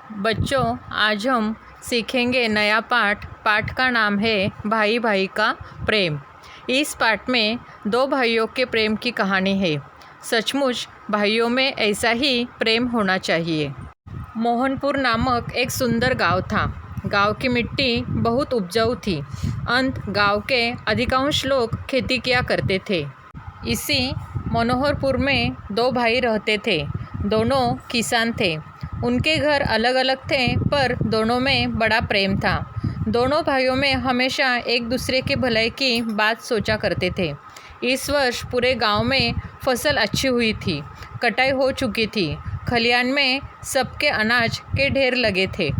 बच्चों, आज हम सीखेंगे नया पाठ। पाठ का नाम है भाई भाई का प्रेम। इस पाठ में दो भाइयों के प्रेम की कहानी है। सचमुच भाइयों में ऐसा ही प्रेम होना चाहिए। मोहनपुर नामक एक सुंदर गांव था। गांव की मिट्टी बहुत उपजाऊ थी। गांव के अधिकांश लोग खेती किया करते थे। इसी मनोहरपुर में दो भाई रहते थे। दोनों किसान थे। उनके घर अलग अलग थे, पर दोनों में बड़ा प्रेम था। दोनों भाइयों में हमेशा एक दूसरे के भलाई की बात सोचा करते थे। इस वर्ष पूरे गांव में फसल अच्छी हुई थी। कटाई हो चुकी थी। खलिहान में सबके अनाज के ढेर लगे थे।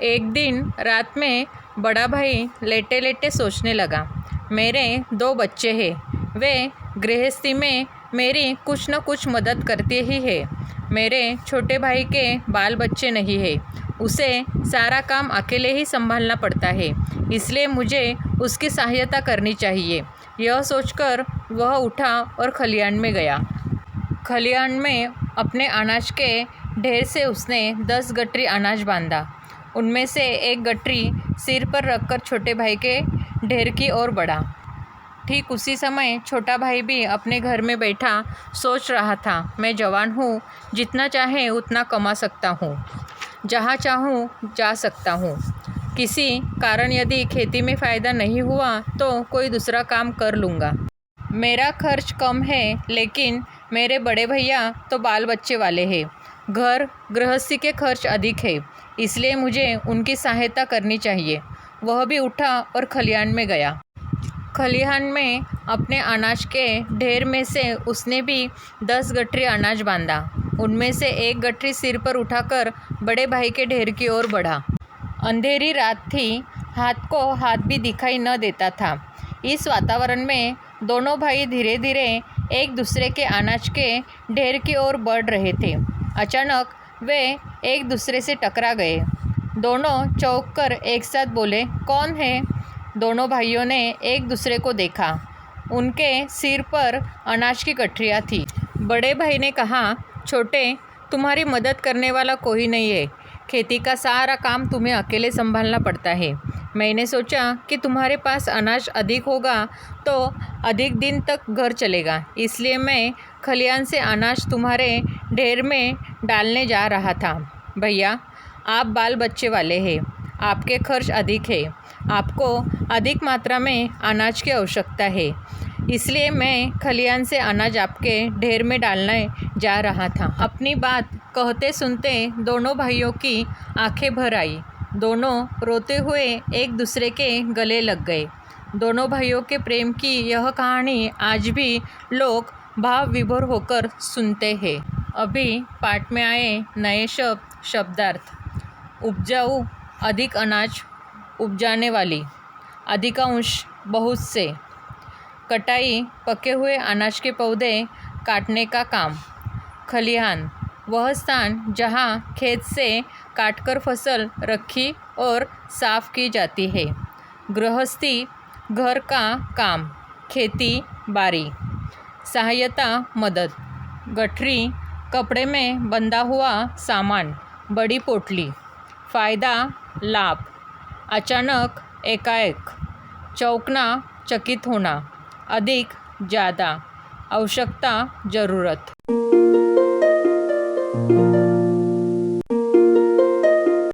एक दिन रात में बड़ा भाई लेटे लेटे सोचने लगा, मेरे दो बच्चे हैं। वे गृहस्थी में मेरी कुछ न कुछ मदद करते ही है। मेरे छोटे भाई के बाल बच्चे नहीं है। उसे सारा काम अकेले ही संभालना पड़ता है, इसलिए मुझे उसकी सहायता करनी चाहिए। यह सोचकर वह उठा और खलिहान में गया। खलिहान में अपने अनाज के ढेर से उसने 10 गठरी अनाज बांधा। उनमें से एक गठरी सिर पर रखकर छोटे भाई के ढेर की ओर बढ़ा। ठीक उसी समय छोटा भाई भी अपने घर में बैठा सोच रहा था, मैं जवान हूँ, जितना चाहे उतना कमा सकता हूँ, जहाँ चाहूँ जा सकता हूँ। किसी कारण यदि खेती में फ़ायदा नहीं हुआ तो कोई दूसरा काम कर लूँगा। मेरा खर्च कम है, लेकिन मेरे बड़े भैया तो बाल बच्चे वाले हैं। घर गृहस्थी के खर्च अधिक है, इसलिए मुझे उनकी सहायता करनी चाहिए। वह भी उठा और खलिहान में गया। खलिहान में अपने अनाज के ढेर में से उसने भी 10 गठरी अनाज बांधा। उनमें से एक गठरी सिर पर उठाकर बड़े भाई के ढेर की ओर बढ़ा। अंधेरी रात थी, हाथ को हाथ भी दिखाई न देता था। इस वातावरण में दोनों भाई धीरे धीरे एक दूसरे के अनाज के ढेर की ओर बढ़ रहे थे। अचानक वे एक दूसरे से टकरा गए। दोनों चौंक कर एक साथ बोले, कौन है? दोनों भाइयों ने एक दूसरे को देखा। उनके सिर पर अनाज की गठरियाँ थी। बड़े भाई ने कहा, छोटे, तुम्हारी मदद करने वाला कोई नहीं है। खेती का सारा काम तुम्हें अकेले संभालना पड़ता है। मैंने सोचा कि तुम्हारे पास अनाज अधिक होगा तो अधिक दिन तक घर चलेगा, इसलिए मैं खलिहान से अनाज तुम्हारे ढेर में डालने जा रहा था। भैया, आप बाल बच्चे वाले हैं, आपके खर्च अधिक है, आपको अधिक मात्रा में अनाज की आवश्यकता है, इसलिए मैं खलिहान से अनाज आपके ढेर में डालने जा रहा था। अपनी बात कहते सुनते दोनों भाइयों की आंखें भर आई। दोनों रोते हुए एक दूसरे के गले लग गए। दोनों भाइयों के प्रेम की यह कहानी आज भी लोग भाव विभोर होकर सुनते हैं। अभी पाठ में आए नए शब्दार्थ। उपजाऊ, अधिक अनाज उपजाने वाली, अधिकांश, बहुत से। कटाई, पके हुए अनाज के पौधे काटने का काम। खलिहान, वह स्थान जहाँ खेत से काटकर फसल रखी और साफ की जाती है। गृहस्थी, घर का काम, खेती बाड़ी। सहायता, मदद। गठरी, कपड़े में बंधा हुआ सामान, बड़ी पोटली। फ़ायदा, लाभ। अचानक, एकाएक। चौंकना, चकित होना। अधिक, ज़्यादा। आवश्यकता, ज़रूरत।